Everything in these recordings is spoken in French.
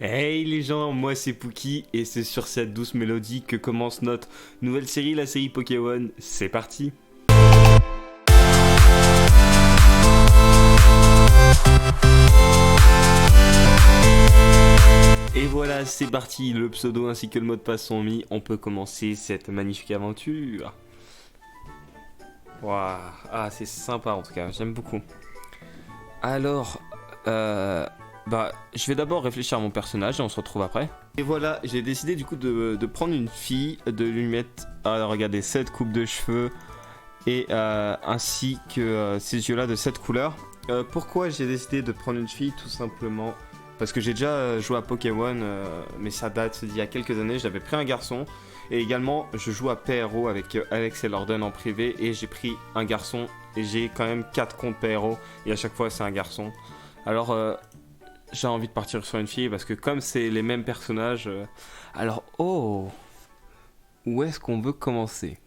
Hey les gens, moi c'est Pookie et c'est sur cette douce mélodie que commence notre nouvelle série, la série Pokémon. C'est parti. Et voilà, c'est parti, le pseudo ainsi que le mot de passe sont mis, on peut commencer cette magnifique aventure. Waouh, ah c'est sympa en tout cas, j'aime beaucoup. Alors, je vais d'abord réfléchir à mon personnage et on se retrouve après. Et voilà, j'ai décidé du coup de prendre une fille, de lui mettre, regardez, cette coupe de cheveux et ainsi que ces yeux-là de cette couleur. Pourquoi j'ai décidé de prendre une fille? Tout simplement parce que j'ai déjà joué à Pokémon, mais ça date d'il y a quelques années. J'avais pris un garçon et également je joue à PRO avec Alex et Lorden en privé et j'ai pris un garçon et j'ai quand même 4 comptes PRO et à chaque fois c'est un garçon. Alors j'ai envie de partir sur une fille parce que comme c'est les mêmes personnages, alors oh, où est-ce qu'on veut commencer?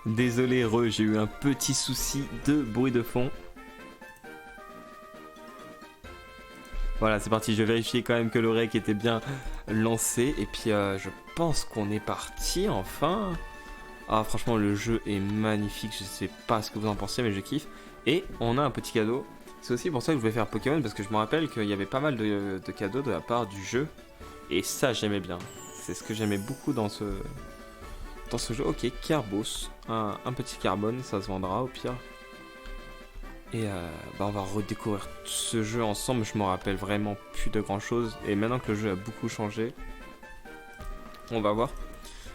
Désolé j'ai eu un petit souci de bruit de fond. Voilà, c'est parti, je vais vérifier quand même que le rec était bien lancé. Et puis je pense qu'on est parti enfin. Ah franchement le jeu est magnifique, je sais pas ce que vous en pensez mais je kiffe. Et on a un petit cadeau. C'est aussi pour ça que je voulais faire Pokémon parce que je me rappelle qu'il y avait pas mal de cadeaux de la part du jeu. Et ça j'aimais bien. C'est ce que j'aimais beaucoup dans ce jeu. Ok, Carbos, un petit carbone, ça se vendra au pire. Et on va redécouvrir ce jeu ensemble, je me rappelle vraiment plus de grand chose. Et maintenant que le jeu a beaucoup changé, on va voir.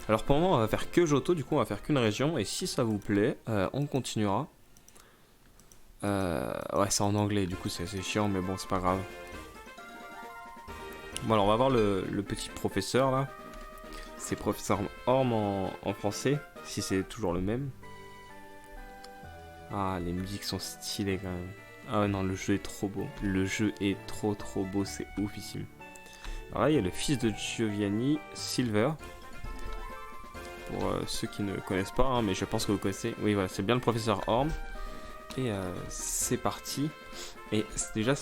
Alors pour le moment on va faire que Johto, du coup on va faire qu'une région. Et si ça vous plaît, on continuera. Ouais c'est en anglais, du coup c'est assez chiant mais bon c'est pas grave. Bon alors on va voir le petit professeur là. C'est professeur Orm en français, si c'est toujours le même. Ah, les musiques sont stylées quand même. Ah ouais, non, le jeu est trop beau. Le jeu est trop beau, c'est oufissime. Alors là, il y a le fils de Giovanni, Silver. Pour ceux qui ne connaissent pas, hein, mais je pense que vous connaissez. Oui, voilà, c'est bien le professeur Orm. Et c'est parti. Et c'est déjà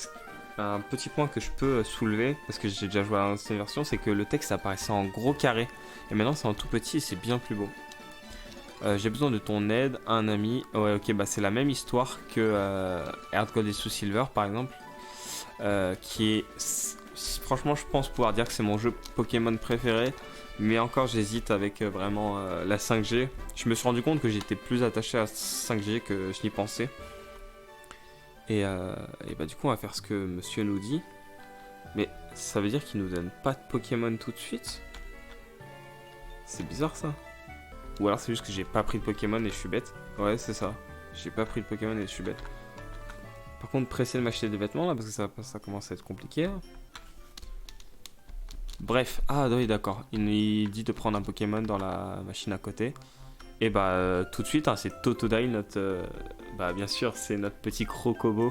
un petit point que je peux soulever, parce que j'ai déjà joué à l'ancienne version, c'est que le texte apparaissait en gros carré. Et maintenant, c'est en tout petit et c'est bien plus beau. J'ai besoin de ton aide, un ami. Ouais, ok, bah c'est la même histoire que Earth Gold et Soul Silver par exemple. Qui est. Franchement, je pense pouvoir dire que c'est mon jeu Pokémon préféré. Mais encore, j'hésite avec vraiment la 5G. Je me suis rendu compte que j'étais plus attaché à 5G que je n'y pensais. Et bah, du coup, on va faire ce que monsieur nous dit. Mais ça veut dire qu'il nous donne pas de Pokémon tout de suite? C'est bizarre ça. Ou alors c'est juste que j'ai pas pris de Pokémon et je suis bête. Ouais, c'est ça. J'ai pas pris de Pokémon et je suis bête. Par contre, pressé de m'acheter des vêtements là parce que ça commence à être compliqué. Là. Bref, ah oui, d'accord. Il dit de prendre un Pokémon dans la machine à côté. Et bah, tout de suite, hein, c'est Totodile, notre. Bah, bien sûr, c'est notre petit Crocobo.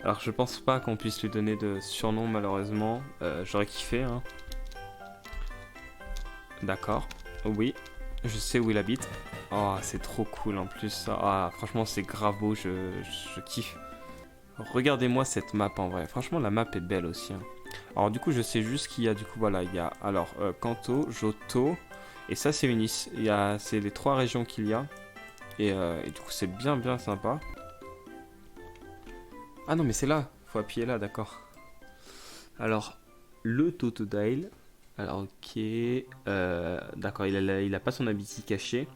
Alors, je pense pas qu'on puisse lui donner de surnom malheureusement. J'aurais kiffé, hein. D'accord. Oui. Je sais où il habite. Oh, c'est trop cool en plus. Ah, franchement, c'est grave beau. Je kiffe. Regardez-moi cette map en vrai. Franchement, la map est belle aussi. Hein. Alors, du coup, je sais juste qu'il y a du coup, voilà, il y a alors Kanto, Johto. Et ça, c'est Unis. C'est les 3 régions qu'il y a. Et du coup, c'est bien sympa. Ah non, mais c'est là. Faut appuyer là, d'accord. Alors, le Totodile. Alors ok, d'accord, il a pas son ability caché.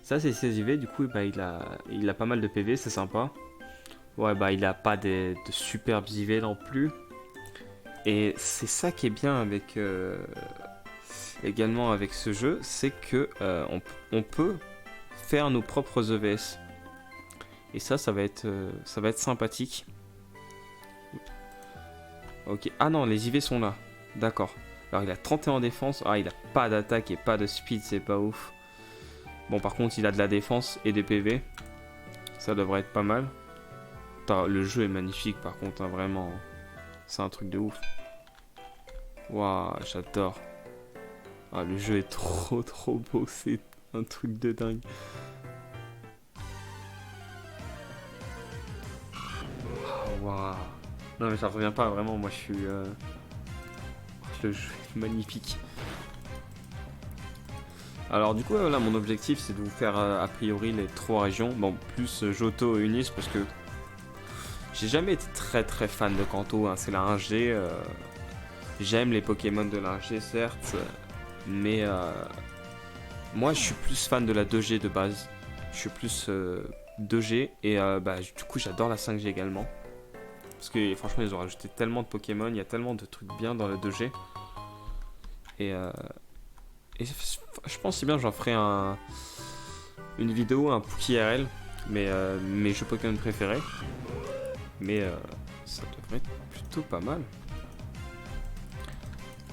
Ça c'est ses IV, du coup bah, il a pas mal de PV, c'est sympa. Ouais bah il a pas de superbes IV non plus. Et c'est ça qui est bien avec également avec ce jeu, c'est que on peut faire nos propres EVS. Et ça va être sympathique. Ok, ah non les IV sont là, d'accord. Alors il a 31 en défense, ah il a pas d'attaque et pas de speed, c'est pas ouf. Bon par contre il a de la défense et des PV, ça devrait être pas mal. Le jeu est magnifique par contre, hein, vraiment, c'est un truc de ouf. Waouh, j'adore. Ah le jeu est trop beau, c'est un truc de dingue. Waouh. Non mais ça revient pas vraiment, moi je suis... Le jeu est magnifique. Alors du coup là mon objectif c'est de vous faire a priori les 3 régions. Bon plus Johto et Unis parce que j'ai jamais été très fan de Kanto, hein. C'est la 1G. J'aime les Pokémon de la 1G certes. Mais moi je suis plus fan de la 2G de base. Je suis plus 2G et bah, du coup j'adore la 5G également. Parce que franchement ils ont rajouté tellement de Pokémon, il y a tellement de trucs bien dans la 2G. Et je pense si bien j'en ferai une vidéo, un Poké RL, mais mes jeux Pokémon préférés. Mais ça devrait être plutôt pas mal.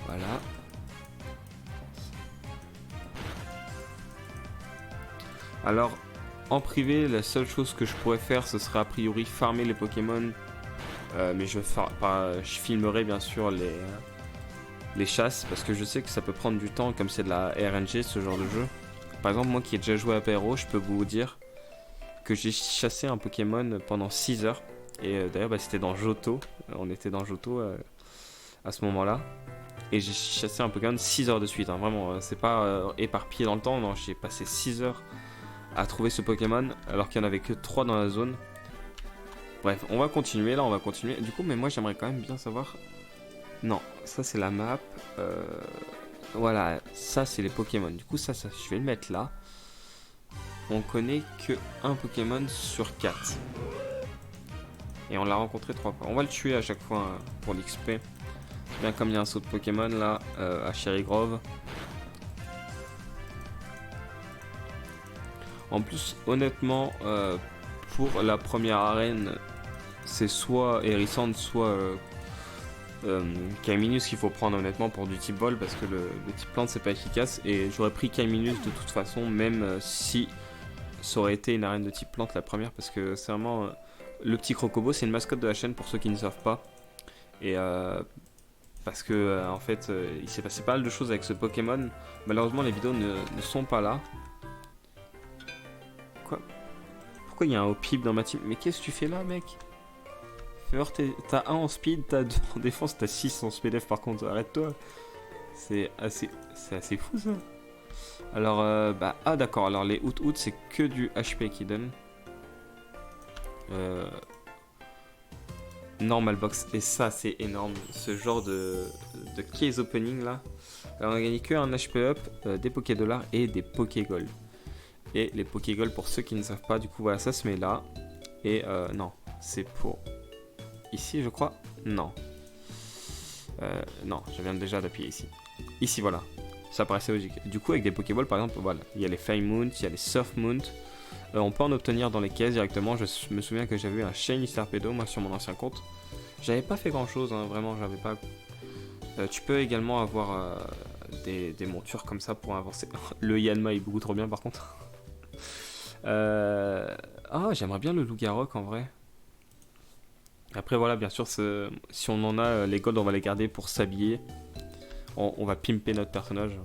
Voilà. Alors, en privé, la seule chose que je pourrais faire, ce serait a priori farmer les Pokémon. Mais je filmerai bien sûr les chasses, parce que je sais que ça peut prendre du temps, comme c'est de la RNG, ce genre de jeu. Par exemple, moi qui ai déjà joué à PRO, je peux vous dire que j'ai chassé un Pokémon pendant 6 heures. Et d'ailleurs, bah, c'était dans Johto. On était dans Johto à ce moment-là. Et j'ai chassé un Pokémon 6 heures de suite. Hein. Vraiment, c'est pas éparpillé dans le temps. Non, j'ai passé 6 heures à trouver ce Pokémon, alors qu'il n'y en avait que 3 dans la zone. Bref, on va continuer. Là, on va continuer. Du coup, mais moi, j'aimerais quand même bien savoir... Non, ça, c'est la map. Voilà, ça, c'est les Pokémon. Du coup, ça, je vais le mettre là. On connaît que un Pokémon sur 4. Et on l'a rencontré 3 fois. On va le tuer à chaque fois pour l'XP. Bien comme il y a un saut de Pokémon là à Cherry Grove. En plus, honnêtement, pour la première arène, c'est soit Hérissante, soit Kaiminus qu'il faut prendre honnêtement pour du type vol parce que le type plante c'est pas efficace. Et j'aurais pris Kaiminus de toute façon, même si ça aurait été une arène de type plante la première, parce que c'est vraiment... le petit Crocobo, c'est une mascotte de la chaîne pour ceux qui ne savent pas. Et parce que en fait, il s'est passé pas mal de choses avec ce Pokémon. Malheureusement, les vidéos ne sont pas là. Quoi? Pourquoi il y a un Hoppip dans ma team? Mais qu'est-ce que tu fais là, mec? Fever, t'as 1 en speed, t'as 2 en défense, t'as 6 en speed F par contre. Arrête-toi. C'est assez fou ça. Alors, ah d'accord, alors les out c'est que du HP qui donne. Normal box, et ça c'est énorme, ce genre de case opening là. Alors, on a gagné que un HP up, des Poké Dollars et des Poké Gold. Et les Poké Gold, pour ceux qui ne savent pas, du coup voilà, ça se met là. Et non, c'est pour ici je crois. Non. Non, je viens déjà d'appuyer ici. Ici voilà. Ça paraissait logique. Du coup, avec des Pokéballs, par exemple, voilà, il y a les Flame Mount, il y a les Surf Mount. On peut en obtenir dans les caisses directement. Je me souviens que j'avais eu un Shiny Starpedo, moi, sur mon ancien compte. J'avais pas fait grand chose, hein, vraiment, j'avais pas. Tu peux également avoir des montures comme ça pour avancer. Le Yanma est beaucoup trop bien, par contre. Ah, j'aimerais bien le Lugarok en vrai. Après, voilà, bien sûr, si on en a les golds, on va les garder pour s'habiller. On va pimper notre personnage.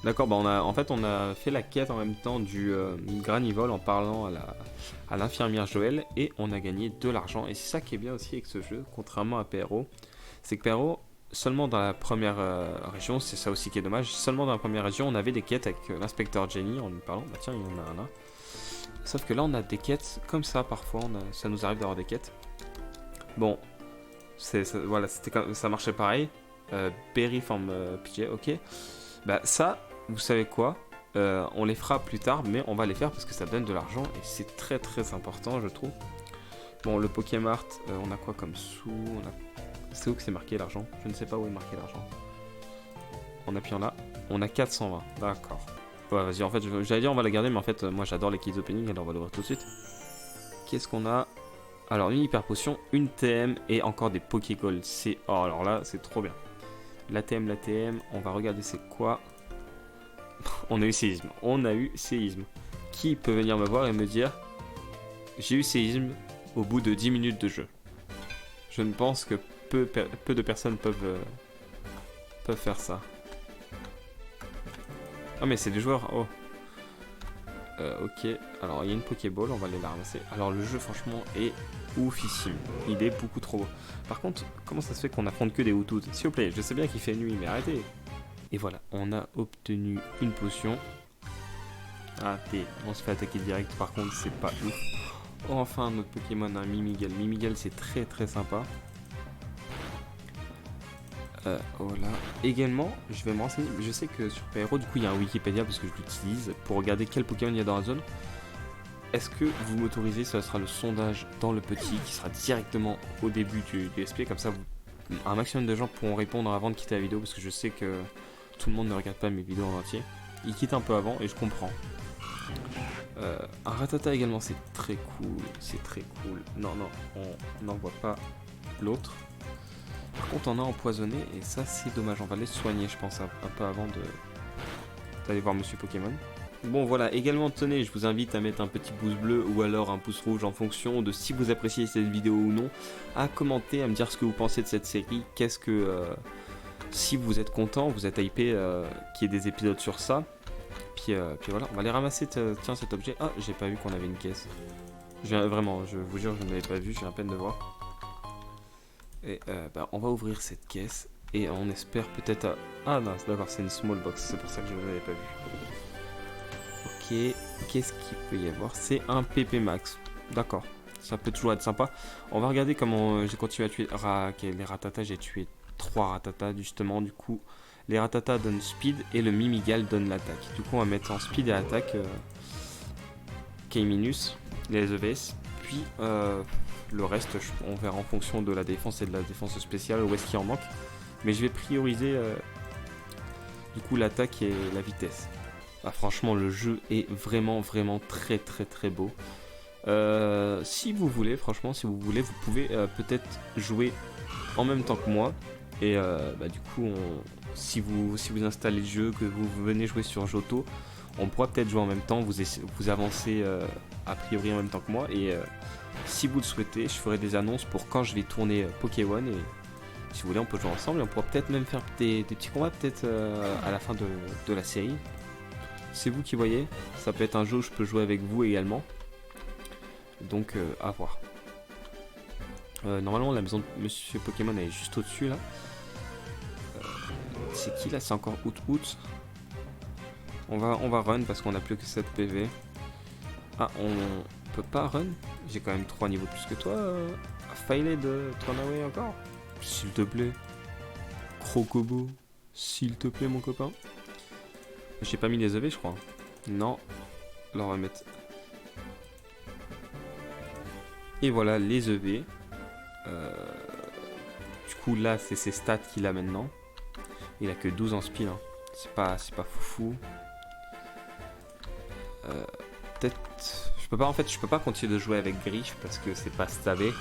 D'accord, bah en fait on a fait la quête en même temps du Granivol en parlant à l'infirmière Joël et on a gagné de l'argent. Et c'est ça qui est bien aussi avec ce jeu, contrairement à PRO, c'est que PRO, seulement dans la première région, c'est ça aussi qui est dommage, seulement dans la première région on avait des quêtes avec l'inspecteur Jenny en lui parlant, bah tiens il y en a un là. Sauf que là on a des quêtes comme ça parfois, ça nous arrive d'avoir des quêtes. Bon, voilà, ça marchait pareil. Berry forme PJ, ok. Bah ça, vous savez quoi, on les fera plus tard, mais on va les faire parce que ça donne de l'argent et c'est très important je trouve. Bon, le Pokémart, on a quoi comme sous? C'est où que c'est marqué l'argent? Je ne sais pas où est marqué l'argent. En appuyant là, on a 420, d'accord. Ouais, vas-y, en fait, j'allais dire on va la garder, mais en fait, moi j'adore les kids opening, alors on va l'ouvrir tout de suite. Qu'est-ce qu'on a? Alors, une hyper potion, une TM et encore des Pokégold. Oh, alors là, c'est trop bien. L'ATM, on va regarder c'est quoi. On a eu séisme. Qui peut venir me voir et me dire j'ai eu séisme au bout de 10 minutes de jeu? Je ne pense que peu de personnes peuvent faire ça. Ah mais c'est des joueurs, oh. Ok, alors il y a une Pokéball, on va aller la ramasser. Alors le jeu franchement est oufissime. Il est beaucoup trop beau. Par contre, comment ça se fait qu'on affronte que des Hutus? S'il vous plaît, je sais bien qu'il fait nuit, mais arrêtez. Et voilà, on a obtenu une potion. Ah, on se fait attaquer direct, par contre, c'est pas ouf. Enfin, notre Pokémon, un Mimigal. Mimigal, c'est très très sympa. Voilà. Également, je vais me renseigner. Je sais que sur Pyro, du coup, il y a un Wikipédia parce que je l'utilise pour regarder quel Pokémon il y a dans la zone. Est-ce que vous m'autorisez? Ce sera le sondage dans le petit qui sera directement au début du SP. Comme ça, un maximum de gens pourront répondre avant de quitter la vidéo parce que je sais que tout le monde ne regarde pas mes vidéos en entier. Ils quittent un peu avant et je comprends. Un Rattata également, c'est très cool. C'est très cool. Non, on n'en voit pas l'autre. Par contre, on a empoisonné et ça, c'est dommage. On va les soigner, je pense, un peu avant d'aller voir Monsieur Pokémon. Bon, voilà. Également, tenez, je vous invite à mettre un petit pouce bleu ou alors un pouce rouge en fonction de si vous appréciez cette vidéo ou non. À commenter, à me dire ce que vous pensez de cette série. Qu'est-ce que... si vous êtes content, vous êtes hypé qu'il y ait des épisodes sur ça. Puis voilà, on va aller ramasser tiens, cet objet. Ah, j'ai pas vu qu'on avait une caisse. Vraiment, je vous jure, je ne l'avais pas vu, j'ai à peine de voir. Et on va ouvrir cette caisse et on espère peut-être... Ah non, d'accord, c'est une small box, c'est pour ça que je ne l'avais pas vu. Ok, qu'est-ce qu'il peut y avoir? C'est un PP Max, d'accord, ça peut toujours être sympa. On va regarder comment j'ai continué à tuer les Rattata. J'ai tué 3 Rattata justement, du coup... Les Rattata donnent speed et le Mimigal donne l'attaque. Du coup, on va mettre en speed et attaque K-, les EVS. Puis le reste, on verra en fonction de la défense et de la défense spéciale où est-ce qu'il en manque. Mais je vais prioriser du coup l'attaque et la vitesse. Ah, franchement, le jeu est vraiment très très très beau. Si vous voulez, franchement, si vous voulez, vous pouvez peut-être jouer en même temps que moi. Et du coup, si vous installez le jeu, que vous venez jouer sur Johto, on pourra peut-être jouer en même temps, vous avancez a priori en même temps que moi. Et si vous le souhaitez, je ferai des annonces pour quand je vais tourner Pokémon. Et si vous voulez, on peut jouer ensemble et on pourra peut-être même faire des petits combats peut-être à la fin de la série. C'est vous qui voyez, ça peut être un jeu où je peux jouer avec vous également. Donc à voir. Normalement la maison de Monsieur Pokémon elle est juste au-dessus là. C'est qui là? C'est encore Out. On va run parce qu'on a plus que 7 PV. Ah, on peut pas run? J'ai quand même 3 niveaux plus que toi. Failé de Runaway encore? S'il te plaît. Crocobo. S'il te plaît mon copain. J'ai pas mis les EV je crois. Non. Là on va mettre. Et voilà les EV. Du coup là c'est ses stats qu'il a maintenant. Il a que 12 en speed, hein. C'est pas foufou. Peut-être... Je peux pas continuer de jouer avec Griff parce que c'est pas stavé.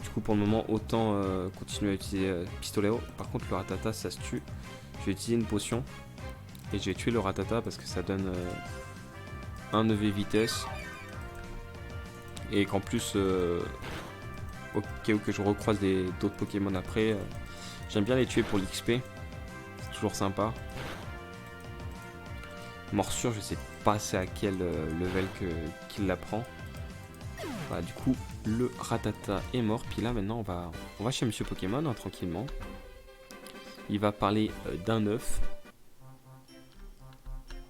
Du coup pour le moment autant continuer à utiliser Pistolero. Par contre le Rattata ça se tue. Je vais utiliser une potion. Et je vais tuer le Rattata parce que ça donne un EV vitesse. Et qu'en plus au cas où que je recroise d'autres Pokémon après, j'aime bien les tuer pour l'XP. Toujours sympa. Morsure, je sais pas c'est à quel level qu'il la prend. Voilà, du coup, le Rattata est mort. Puis là, maintenant, on va chez Monsieur Pokémon, hein, tranquillement. Il va parler d'un œuf.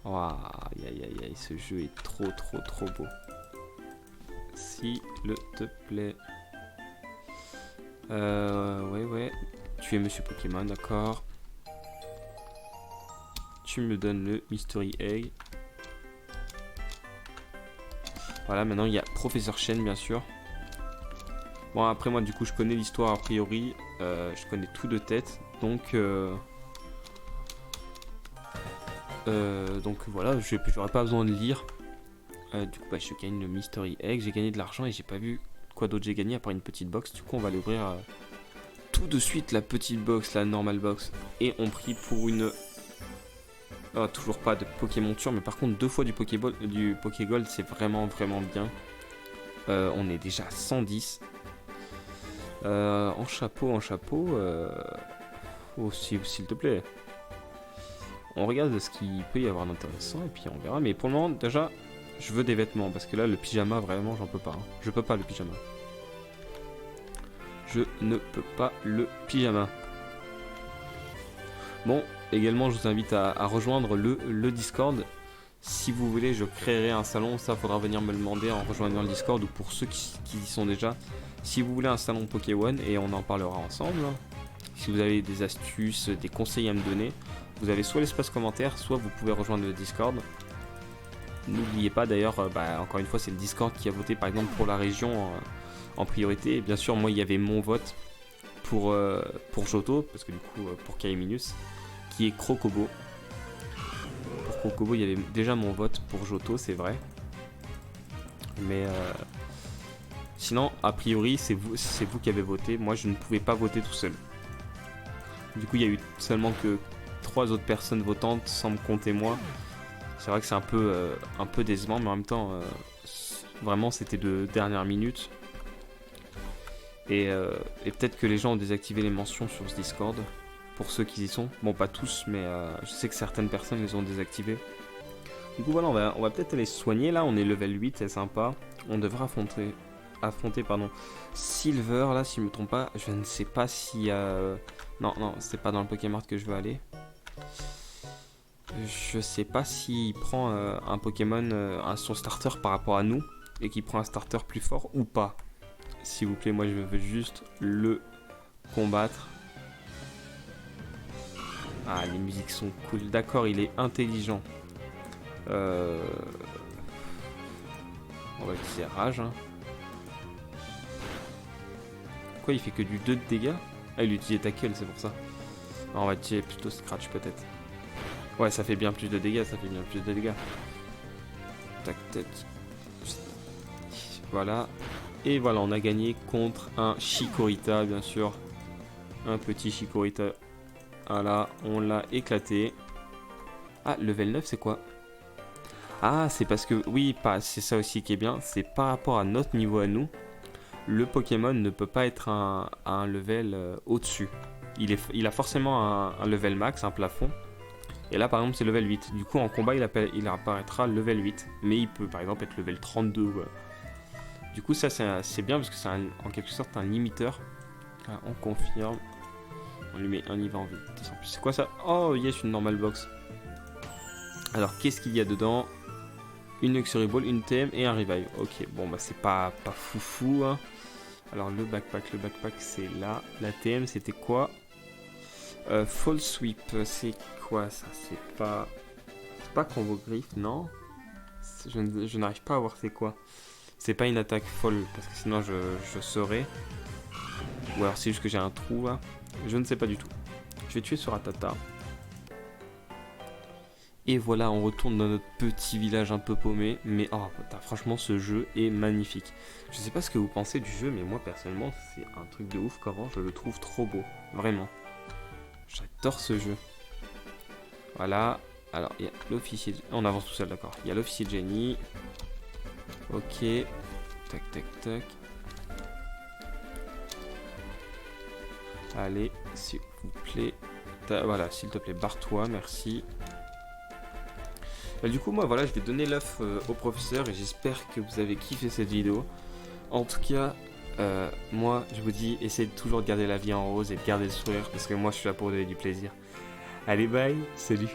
Oh, aïe, ce jeu est trop beau. S'il te plaît. Ouais. Tu es Monsieur Pokémon, d'accord. Tu me donnes le Mystery Egg. Voilà, maintenant il y a Professeur Chen, bien sûr. Bon, après moi, du coup, je connais l'histoire a priori. Je connais tout de tête. Donc voilà, j'aurais pas besoin de lire. Du coup, je gagne le Mystery Egg. J'ai gagné de l'argent et j'ai pas vu quoi d'autre j'ai gagné à part une petite box. Du coup, on va l'ouvrir tout de suite, la petite box, la normal box. Et on prie pour une... Oh, toujours pas de Pokémon Tour, mais par contre 2 fois du Pokégold, c'est vraiment bien. On est déjà à 110. En chapeau. Oh, s'il te plaît. On regarde ce qu'il peut y avoir d'intéressant et puis on verra. Mais pour le moment, déjà, je veux des vêtements parce que là, le pyjama, vraiment, j'en peux pas. Hein. Je peux pas le pyjama. Je ne peux pas le pyjama. Bon, également, je vous invite à rejoindre le Discord. Si vous voulez, je créerai un salon. Ça, faudra venir me le demander en rejoignant le Discord ou pour ceux qui y sont déjà. Si vous voulez un salon Pokémon, et on en parlera ensemble. Si vous avez des astuces, des conseils à me donner, vous avez soit l'espace commentaire, soit vous pouvez rejoindre le Discord. N'oubliez pas d'ailleurs, encore une fois, c'est le Discord qui a voté par exemple pour la région en priorité. Et bien sûr, moi, il y avait mon vote pour Johto, parce que du coup, pour Kaiminus, qui est Crocobo. Pour Crocobo, il y avait déjà mon vote pour Johto, c'est vrai. Mais sinon, a priori, c'est vous qui avez voté. Moi, je ne pouvais pas voter tout seul. Du coup, il y a eu seulement que 3 autres personnes votantes, sans me compter moi. C'est vrai que c'est un peu décevant, mais en même temps, vraiment, c'était de dernière minute. Et peut-être que les gens ont désactivé les mentions sur ce Discord, pour ceux qui y sont. Bon, pas tous, mais je sais que certaines personnes les ont désactivées. Du coup, voilà, on va peut-être aller se soigner. Là, on est level 8, c'est sympa. On devrait affronter Silver, là, si je me trompe pas. Je ne sais pas si... Non, c'est pas dans le Pokémon que je veux aller. Je sais pas s'il prend un Pokémon, son starter par rapport à nous, et qu'il prend un starter plus fort ou pas. S'il vous plaît, moi je veux juste le combattre. Ah, les musiques sont cool. D'accord, il est intelligent. On va utiliser Rage. Hein. Quoi, il fait que du 2 de dégâts? Ah, il utilise Tackle, c'est pour ça. Non, on va utiliser plutôt Scratch peut-être. Ouais, ça fait bien plus de dégâts, Tac, tac. Voilà. Et voilà, on a gagné contre un Chikorita, bien sûr. Un petit Chikorita. Voilà, on l'a éclaté. Ah, level 9, c'est quoi? Ah, c'est parce que... Oui, c'est ça aussi qui est bien. C'est par rapport à notre niveau à nous. Le Pokémon ne peut pas être à un level au-dessus. Il a forcément un level max, un plafond. Et là, par exemple, c'est level 8. Du coup, en combat, il apparaîtra level 8. Mais il peut, par exemple, être level 32. Ouais. Du coup, ça, c'est bien parce que c'est en quelque sorte un limiteur. Ah, on confirme. On lui met un niveau en vitesse. C'est quoi ça? Oh, yes, une normal box. Alors, qu'est-ce qu'il y a dedans? Une Luxury Ball, une TM et un Revive. Ok, bon, bah, c'est pas foufou. Hein. Alors, le backpack, c'est là. La TM, c'était quoi? Fall Sweep, c'est quoi ça? C'est pas Combo Griffe, non? Je n'arrive pas à voir c'est quoi. C'est pas une attaque folle, parce que sinon je saurais. Ou alors c'est juste que j'ai un trou là. Je ne sais pas du tout. Je vais tuer sur Rattata. Et voilà, on retourne dans notre petit village un peu paumé. Mais oh, franchement, ce jeu est magnifique. Je sais pas ce que vous pensez du jeu, mais moi personnellement, c'est un truc de ouf. Comment je le trouve trop beau. Vraiment. J'adore ce jeu. Voilà. Alors, il y a l'officier... On avance tout seul, d'accord. Il y a l'officier Jenny. Ok. Tac, tac, tac. Allez, s'il vous plaît. Voilà, s'il te plaît, barre-toi, merci. Du coup, moi, voilà, je vais donner l'œuf au professeur et j'espère que vous avez kiffé cette vidéo. En tout cas, moi, je vous dis, essayez toujours de garder la vie en rose et de garder le sourire parce que moi, je suis là pour vous donner du plaisir. Allez, bye, salut.